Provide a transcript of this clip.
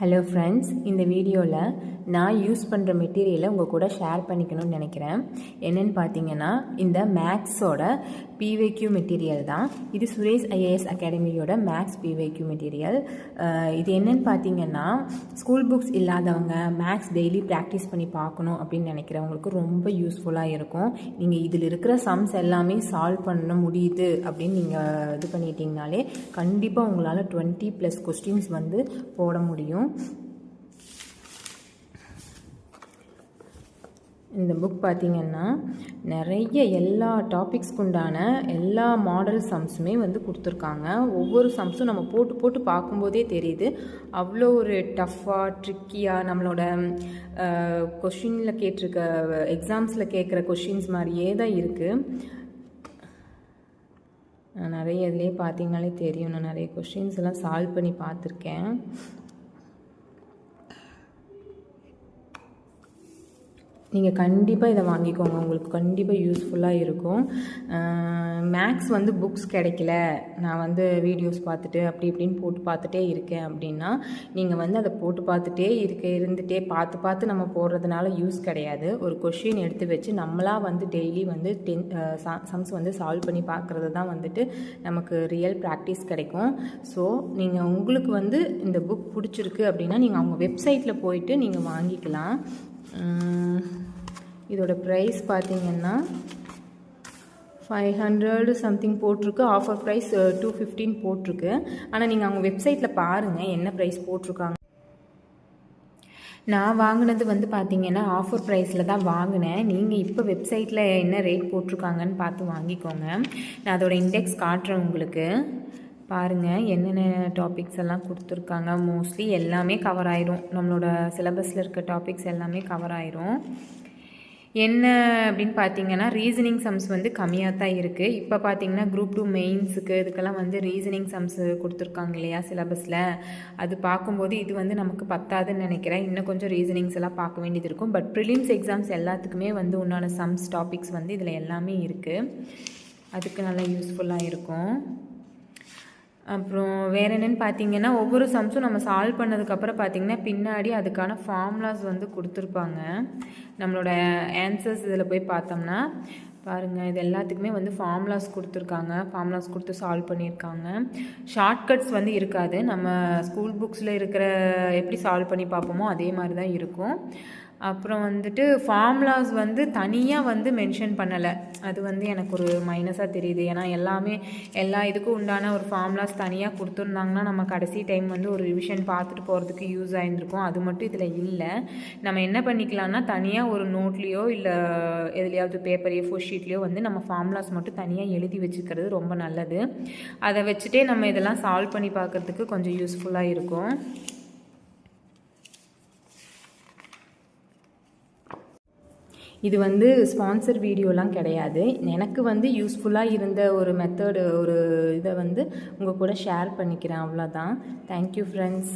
Hello friends, இந்த வீடியோவில் நான் யூஸ் பண்ணுற மெட்டீரியலை உங்கள் கூட ஷேர் பண்ணிக்கணும்னு நினைக்கிறேன். என்னென்னு பார்த்தீங்கன்னா, இந்த மேக்ஸோட பிவைக்யூ மெட்டீரியல் தான். இது சுரேஷ் ஐஏஎஸ் அகாடமியோட மேக்ஸ் பிவைக்யூ மெட்டீரியல். இது என்னென்னு பார்த்தீங்கன்னா, ஸ்கூல் புக்ஸ் இல்லாதவங்க மேக்ஸ் டெய்லி ப்ராக்டிஸ் பண்ணி பார்க்கணும் அப்படின்னு நினைக்கிறவங்களுக்கு ரொம்ப யூஸ்ஃபுல்லாக இருக்கும். நீங்கள் இதில் இருக்கிற சம்ஸ் எல்லாமே சால்வ் பண்ண முடியுது அப்படின்னு நீங்கள் இது பண்ணிட்டீங்கனாலே கண்டிப்பாக உங்களால் 20+ கொஸ்டின்ஸ் வந்து போட முடியும். இந்த புக் பார்த்திங்கன்னா நிறைய எல்லா டாபிக்ஸ்க்கு உண்டான எல்லா மாடல் சம்ஸுமே வந்து கொடுத்துருக்காங்க. ஒவ்வொரு சம்ஸும் நம்ம போட்டு போட்டு பார்க்கும்போதே தெரியுது அவ்வளோ ஒரு டஃப்பாக ட்ரிக்கியாக நம்மளோட கொஷினில் கேட்டிருக்க எக்ஸாம்ஸில் கேட்குற கொஷின்ஸ் மாதிரியே தான் இருக்குது. நான் நிறைய இதிலே பார்த்தீங்கனாலே தெரியும், நான் நிறைய கொஷின்ஸ் எல்லாம் சால்வ் பண்ணி பார்த்துருக்கேன். நீங்கள் கண்டிப்பாக இதை வாங்கிக்கோங்க, உங்களுக்கு கண்டிப்பாக யூஸ்ஃபுல்லாக இருக்கும். மேக்ஸ் வந்து புக்ஸ் கிடைக்கல, நான் வந்து வீடியோஸ் பார்த்துட்டு அப்படி இப்படின்னு போட்டு பார்த்துட்டே இருக்கேன் அப்படின்னா நீங்கள் வந்து அதை போட்டு பார்த்துட்டே இருந்துகிட்டே பார்த்து நம்ம போடுறதுனால யூஸ் கிடையாது. ஒரு கொஷின் எடுத்து வச்சு நம்மளாக வந்து டெய்லி வந்து சம்ஸ் வந்து சால்வ் பண்ணி பார்க்குறது தான் வந்துட்டு நமக்கு ரியல் ப்ராக்டிஸ் கிடைக்கும். ஸோ நீங்கள் உங்களுக்கு வந்து இந்த புக் பிடிச்சிருக்கு அப்படின்னா நீங்கள் அவங்க வெப்சைட்டில் போயிட்டு நீங்கள் வாங்கிக்கலாம். இதோட ப்ரைஸ் பார்த்தீங்கன்னா 500 சம்திங் போட்டிருக்கு. ஆஃபர் ப்ரைஸ் 215 போட்டிருக்கு. ஆனால் நீங்கள் அவங்க வெப்சைட்டில் பாருங்கள் என்ன ப்ரைஸ் போட்டிருக்காங்க. நான் வாங்கினது வந்து பார்த்தீங்கன்னா ஆஃபர் ப்ரைஸில் தான் வாங்கினேன். நீங்கள் இப்போ வெப்சைட்டில் என்ன ரேட் போட்டிருக்காங்கன்னு பார்த்து வாங்கிக்கோங்க. நான் அதோட இண்டெக்ஸ் காட்டுறேன் உங்களுக்கு. பாருங்கள் என்னென்ன டாபிக்ஸ் எல்லாம் கொடுத்துருக்காங்க. மோஸ்ட்லி எல்லாமே கவர் ஆயிரும், நம்மளோட சிலபஸில் இருக்க டாபிக்ஸ் எல்லாமே கவர் ஆயிரும். என்ன அப்படின்னு பார்த்தீங்கன்னா ரீசனிங் சம்ஸ் வந்து கம்மியாக தான் இருக்குது. இப்போ பார்த்தீங்கன்னா குரூப் 2 மெயின்ஸுக்கு இதுக்கெல்லாம் வந்து ரீசனிங் சம்ஸ் கொடுத்துருக்காங்க இல்லையா சிலபஸில். அது பார்க்கும்போது இது வந்து நமக்கு பத்தாதுன்னு நினைக்கிறேன். இன்னும் கொஞ்சம் ரீசனிங்ஸ் எல்லாம் பார்க்க வேண்டியது இருக்கும். பட் ப்ரிலிம்ஸ் எக்ஸாம்ஸ் எல்லாத்துக்குமே வந்து உண்டான சம்ஸ் டாபிக்ஸ் வந்து இதில் எல்லாமே இருக்குது. அதுக்கு நல்லா யூஸ்ஃபுல்லாக இருக்கும். அப்புறம் வேறு என்னென்னு பார்த்தீங்கன்னா ஒவ்வொரு சம்ஸும் நம்ம சால்வ் பண்ணதுக்கப்புறம் பார்த்திங்கன்னா பின்னாடி அதுக்கான ஃபார்முலாஸ் வந்து கொடுத்துருப்பாங்க. நம்மளோட ஆன்சர்ஸ் இதில் போய் பார்த்தோம்னா பாருங்கள், இது எல்லாத்துக்குமே வந்து ஃபார்முலாஸ் கொடுத்துருக்காங்க. ஃபார்முலாஸ் கொடுத்து சால்வ் பண்ணியிருக்காங்க. ஷார்ட்கட்ஸ் வந்து இருக்காது. நம்ம ஸ்கூல் புக்ஸில் இருக்கிற எப்படி சால்வ் பண்ணி பார்ப்போமோ அதே மாதிரி தான் இருக்கும். அப்புறம் வந்துட்டு ஃபார்முலாஸ் வந்து தனியாக வந்து மென்ஷன் பண்ணலை. அது வந்து எனக்கு ஒரு மைனஸாக தெரியுது. ஏன்னா எல்லா இதுக்கும் உண்டான ஒரு ஃபார்முலாஸ் தனியாக கொடுத்துருந்தாங்கன்னா நம்ம கடைசி டைம் வந்து ஒரு ரிவிஷன் பார்த்துட்டு போகிறதுக்கு யூஸ் ஆகிருக்கும். அது மட்டும் இதில் இல்லை. நம்ம என்ன பண்ணிக்கலாம்னா தனியாக ஒரு நோட்லேயோ இல்லை எதுலையாவது பேப்பர் A4 ஷீட்லேயோ வந்து நம்ம ஃபார்முலாஸ் மட்டும் தனியாக எழுதி வச்சுக்கிறது ரொம்ப நல்லது. அதை வச்சுட்டே நம்ம இதெல்லாம் சால்வ் பண்ணி பார்க்குறதுக்கு கொஞ்சம் யூஸ்ஃபுல்லாக இருக்கும். இது வந்து ஸ்பான்சர் வீடியோலாம் கிடையாது. எனக்கு வந்து யூஸ்ஃபுல்லாக இருந்த ஒரு மெத்தடு, ஒரு இதை வந்து உங்கள் கூட ஷேர் பண்ணிக்கிறேன். அவ்வளோதான். Thank you friends.